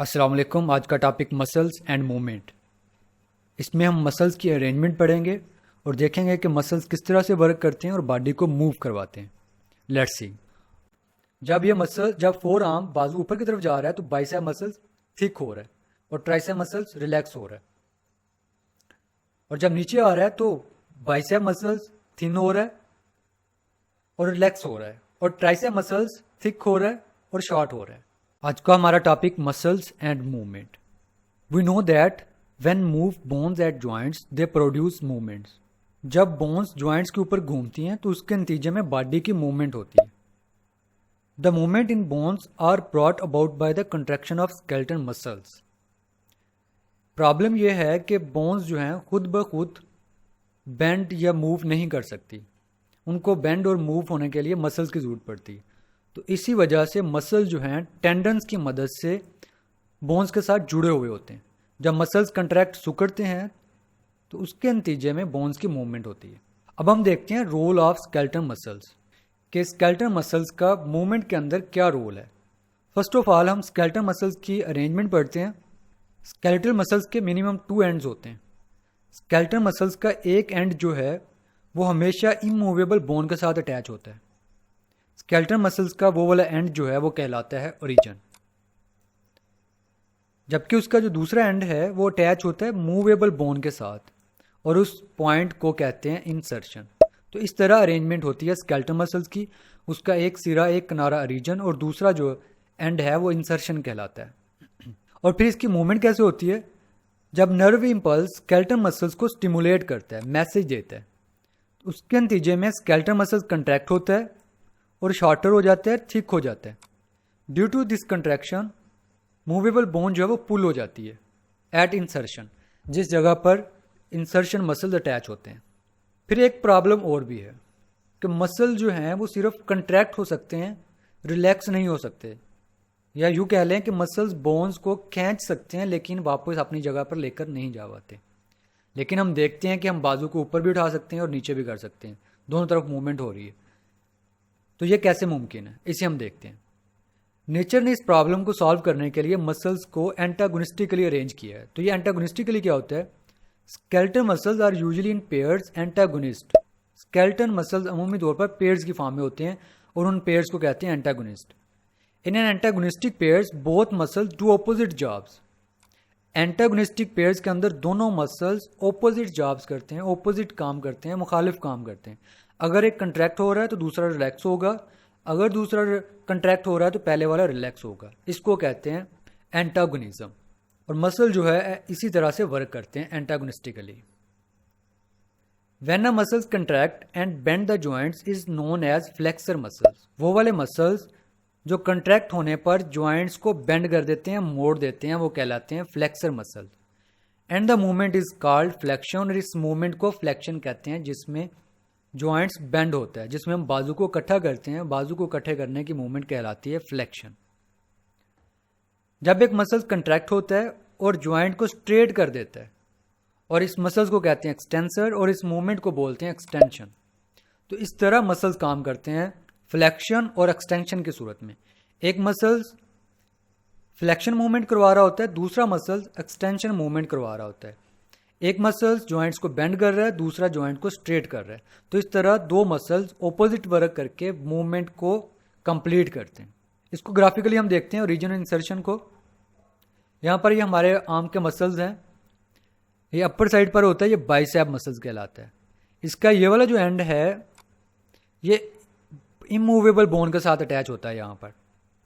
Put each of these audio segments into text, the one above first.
अस्सलाम वालेकुम। आज का टॉपिक मसल्स एंड मूवमेंट। इसमें हम मसल्स की अरेंजमेंट पढ़ेंगे और देखेंगे कि मसल्स किस तरह से वर्क करते हैं और बॉडी को मूव करवाते हैं। Let's see. जब फोर आर्म बाजू ऊपर की तरफ जा रहा है तो बाइसेप मसल्स थिक हो रहा है और ट्राइसेप मसल्स रिलैक्स हो रहा है। और जब नीचे आ रहा है तो बाइसेप मसल्स थिन हो रहा है और रिलैक्स हो रहा है और ट्राइसेप मसल्स थिक हो रहा है और शॉर्ट हो रहा है। आज का हमारा topic muscles and movement. We know that when move bones at joints they produce movements. जब बोन्स जॉइंट्स के ऊपर घूमती हैं तो उसके नतीजे में बॉडी की मूवमेंट होती है। The movement in bones are brought about by the contraction of skeleton muscles. Problem यह है कि बोन्स जो हैं खुद ब खुद बेंड या मूव नहीं कर सकती। उनको बेंड और मूव होने के लिए मसल्स की जरूरत पड़ती है। तो इसी वजह से मसल जो हैं टेंडन्स की मदद से बोन्स के साथ जुड़े हुए होते हैं। जब मसल्स कंट्रैक्ट सिकुड़ते हैं तो उसके नतीजे में बोन्स की मूवमेंट होती है। अब हम देखते हैं रोल ऑफ स्केलेटन मसल्स कि स्केलेटन मसल्स का मूवमेंट के अंदर क्या रोल है। फर्स्ट ऑफ ऑल हम स्केलेटन मसल्स की अरेंजमेंट पढ़ते हैं। स्केलेटल मसल्स के मिनिमम 2 एंड्स होते हैं। स्केलेटन मसल्स का एक एंड जो है वो हमेशा इमूवेबल बोन के साथ अटैच होता है। स्केलेटन मसल्स का वो वाला एंड जो है वो कहलाता है ओरिजिन, जबकि उसका जो दूसरा एंड है वो अटैच होता है मूवेबल बोन के साथ और उस पॉइंट को कहते हैं इंसर्शन। तो इस तरह अरेंजमेंट होती है स्केलेटन मसल्स की। उसका एक सिरा एक किनारा ओरिजिन और दूसरा जो एंड है वो इंसर्शन कहलाता है। और फिर इसकी मूवमेंट कैसे होती है? जब नर्व इम्पल्स स्केलेटन मसल्स को स्टिमुलेट करता है, मैसेज देता है, तो उसके नतीजे में स्केलेटन मसल्स कंट्रैक्ट होता है और शॉर्टर हो जाता है, थिक हो जाता है। Due to this contraction movable bone जो है वो पुल हो जाती है एट इंसर्शन, जिस जगह पर इंसर्शन मसल्स अटैच होते हैं। फिर एक प्रॉब्लम और भी है कि मसल जो हैं वो सिर्फ कंट्रैक्ट हो सकते हैं, रिलैक्स नहीं हो सकते। या यूँ कह लें कि मसल्स बोन्स को खींच सकते हैं लेकिन वापस अपनी जगह पर लेकर नहीं जा पाते। लेकिन हम देखते हैं कि हम बाजू को ऊपर भी उठा सकते हैं और नीचे भी कर सकते हैं, दोनों तरफ मूवमेंट हो रही है। तो ये कैसे मुमकिन है, इसे हम देखते हैं। नेचर ने इस प्रॉब्लम को सॉल्व करने के लिए मसल्स को एंटागोनिस्टिकली अरेंज किया है। तो ये एंटागोनिस्टिकली क्या होता है? Skeleton muscles are usually in pairs antagonist. Skeleton muscles अमूमी तौर पर पेयर्स की फॉर्म में होते हैं और उन पेयर्स को कहते हैं antagonist. In an antagonistic pairs both muscles do opposite jobs. Antagonistic pairs के अंदर दोनों मसल्स ऑपोजिट जॉब्स करते हैं, ऑपोजिट काम करते हैं, मुखालिफ काम करते हैं। अगर एक कंट्रैक्ट हो रहा है तो दूसरा रिलैक्स होगा, अगर दूसरा कंट्रैक्ट हो रहा है तो पहले वाला रिलैक्स होगा। इसको कहते हैं एंटागोनिज्म। और मसल जो है इसी तरह से वर्क करते हैं antagonistically. When a muscles contract and bend the joints is known as flexor muscles. वो वाले मसल्स जो कंट्रैक्ट होने पर जॉइंट्स को बेंड कर देते हैं, मोड़ देते हैं, वो कहलाते हैं flexor muscle. And the movement is called flexion. और इस मूवमेंट को फ्लेक्शन कहते हैं जिसमें जॉइंट्स बेंड होता है, जिसमें हम बाजू को इकट्ठा करते हैं। बाजू को इकट्ठे करने की मूवमेंट कहलाती है फ्लेक्शन। जब एक मसल कंट्रैक्ट होता है और जॉइंट को स्ट्रेट कर देता है और इस मसल्स को कहते हैं एक्सटेंसर और इस मूवमेंट को बोलते हैं एक्सटेंशन। तो इस तरह मसल्स काम करते हैं फ्लेक्शन और एक्सटेंशन की सूरत में। एक मसल्स फ्लेक्शन मूवमेंट करवा रहा होता है, दूसरा मसल्स एक्सटेंशन मूवमेंट करवा रहा होता है। एक मसल्स जॉइंट्स को बेंड कर रहा है, दूसरा जॉइंट को स्ट्रेट कर रहा है। तो इस तरह दो मसल्स ऑपोजिट वर्क करके मूवमेंट को कंप्लीट करते हैं। इसको ग्राफिकली हम देखते हैं ओरिजिन और इंसर्शन को। यहाँ पर ये हमारे आर्म के मसल्स हैं, ये अपर साइड पर होता है, ये बाइसेप मसल्स कहलाता है। इसका ये वाला जो एंड है ये इमूवेबल बोन के साथ अटैच होता है, यहाँ पर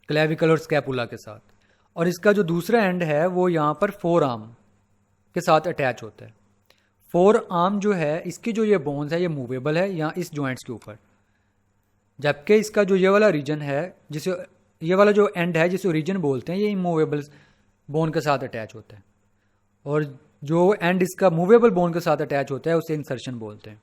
क्लेविकल और स्कैपुला के साथ। और इसका जो दूसरा एंड है वो यहाँ पर फोर आर्म के साथ अटैच होता है। फोर आर्म जो है इसकी जो ये बोन्स है ये मूवेबल है यहाँ इस जॉइंट्स के ऊपर, जबकि इसका जो ये वाला रीजन है जिसे ये वाला जो एंड है जिसे ओरिजिन बोलते हैं ये इमूवेबल बोन के साथ अटैच होता है। और जो एंड इसका मूवेबल बोन के साथ अटैच होता है उसे इंसर्शन बोलते हैं।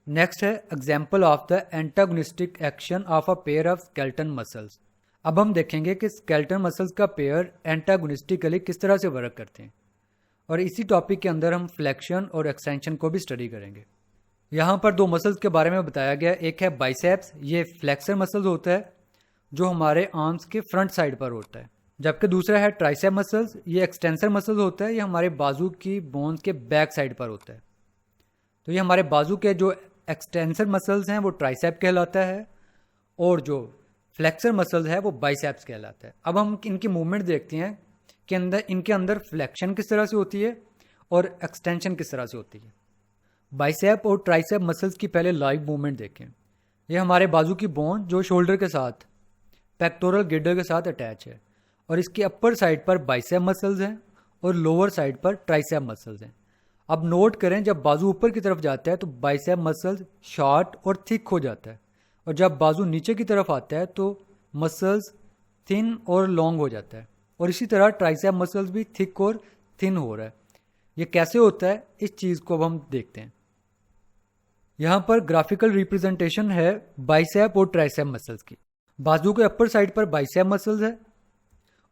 नेक्स्ट है example of the antagonistic action of a pair of skeleton muscles. अब हम देखेंगे कि स्केलेटन मसल्स का पेयर एंटागोनिस्टिकली किस तरह से वर्क करते हैं और इसी टॉपिक के अंदर हम फ्लेक्शन और एक्सटेंशन को भी स्टडी करेंगे। यहाँ पर दो मसल्स के बारे में बताया गया। एक है बाइसेप्स, ये फ्लेक्सर मसल्स होता है जो हमारे आर्म्स के फ्रंट साइड पर होता है, जबकि दूसरा है ट्राइसेप मसल्स। ये एक्सटेंसर मसल्स होता है, ये हमारे बाजू की बोन्स के बैक साइड पर होता है। तो ये हमारे बाजू के जो एक्सटेंसर मसल्स हैं वो ट्राइसेप कहलाता है, और जो फ्लेक्सर मसल्स है वो बाइसेप्स कहलाता है। अब हम इनकी मूवमेंट देखते हैं कि इनके अंदर फ्लेक्शन किस तरह से होती है और एक्सटेंशन किस तरह से होती है। बाइसेप और ट्राइसेप मसल्स की पहले लाइव मूवमेंट देखें। ये हमारे बाजू की बोन जो शोल्डर के साथ, पेक्टोरल गिल्डर के साथ अटैच है, और इसकी अपर साइड पर बाइसेप मसल्स हैं और लोअर साइड पर ट्राइसेप मसल्स हैं। अब नोट करें, जब बाजू ऊपर की तरफ जाता है तो बाइसेप मसल्स शॉर्ट और थिक हो जाता है, और जब बाजू नीचे की तरफ आता है तो मसल्स थिन और लॉन्ग हो जाता है, और इसी तरह ट्राइसेप मसल्स भी थिक और थिन हो रहा है। ये कैसे होता है, इस चीज़ को अब हम देखते हैं। यहाँ पर ग्राफिकल रिप्रेजेंटेशन है बाइसेप और ट्राइसेप मसल्स की। बाजू के अपर साइड पर बाइसेप मसल्स है,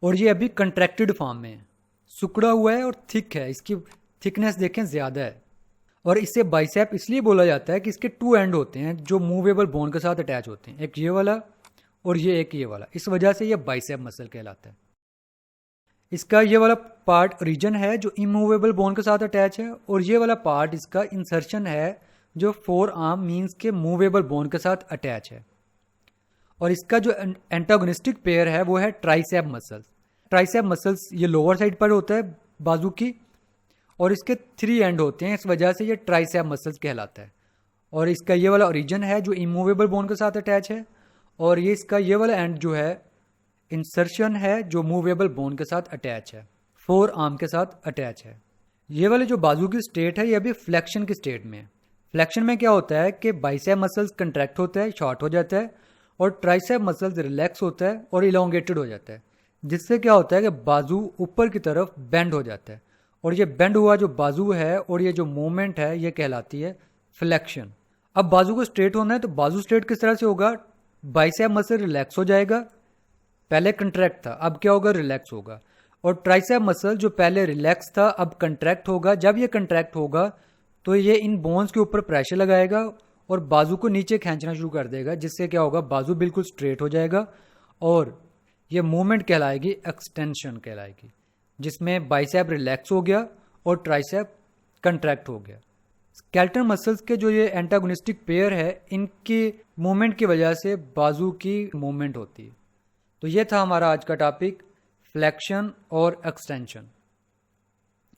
और ये अभी कंट्रैक्टेड फॉर्म में है, सिकुड़ा हुआ है और थिक है। इसकी थिकनेस देखें ज़्यादा है, और इसे बाइसेप इसलिए बोला जाता है कि इसके 2 एंड होते हैं जो मूवेबल बोन के साथ अटैच होते हैं, एक ये वाला और एक ये वाला। इस वजह से ये बाइसेप मसल कहलाता है। इसका ये वाला पार्ट रीजन है जो इमूवेबल बोन के साथ अटैच है, और ये वाला पार्ट इसका इंसर्शन है जो 4 आर्म मीन्स के मूवेबल बोन के साथ अटैच है। और इसका जो एंटागोनिस्टिक पेयर है वो है ट्राइसेप मसल्स। ट्राइसेप मसल्स ये लोअर साइड पर होता है बाजू की, और इसके 3 एंड होते हैं, इस वजह से ये ट्राइसेप मसल्स कहलाता है। और इसका ये वाला ओरिजिन है जो इमूवेबल बोन के साथ अटैच है, और ये इसका ये वाला एंड जो है इंसर्शन है जो मूवेबल बोन के साथ अटैच है, 4 आर्म के साथ अटैच है। ये वाले जो बाजू की स्टेट है ये अभी फ्लेक्शन की स्टेट में है। फ्लेक्शन में क्या होता है कि बाइसेप मसल्स कंट्रैक्ट होता है, शॉर्ट हो जाता है, और ट्राइसेप मसल्स रिलैक्स होता है और इलोंगेटेड हो जाता है, जिससे क्या होता है कि बाजू ऊपर की तरफ बेंड हो जाता है, और ये बेंड हुआ जो बाजू है और ये जो मूवमेंट है ये कहलाती है फ्लेक्शन। अब बाजू को स्ट्रेट होना है तो बाजू स्ट्रेट किस तरह से होगा, बाइसेप मसल रिलैक्स हो जाएगा, पहले कंट्रैक्ट था अब क्या होगा, रिलैक्स होगा, और ट्राइसेप मसल जो पहले रिलैक्स था अब कंट्रैक्ट होगा। जब ये कंट्रैक्ट होगा तो ये इन बोन्स के ऊपर प्रेशर लगाएगा और बाजू को नीचे खींचना शुरू कर देगा, जिससे क्या होगा, बाजू बिल्कुल स्ट्रेट हो जाएगा, और ये मूवमेंट कहलाएगी एक्सटेंशन कहलाएगी, जिसमें बाइसेप रिलैक्स हो गया और ट्राइसेप कंट्रैक्ट हो गया। स्केलेटल मसल्स के जो ये एंटागोनिस्टिक पेयर है, इनकी मूवमेंट की वजह से बाजू की मूवमेंट होती है। तो ये था हमारा आज का टॉपिक, फ्लेक्शन और एक्सटेंशन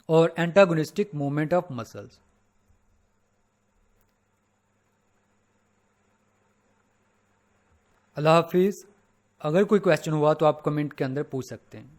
और एंटागोनिस्टिक मूवमेंट ऑफ मसल्स। अल्लाह हाफिज़। अगर कोई क्वेश्चन हुआ तो आप कमेंट के अंदर पूछ सकते हैं।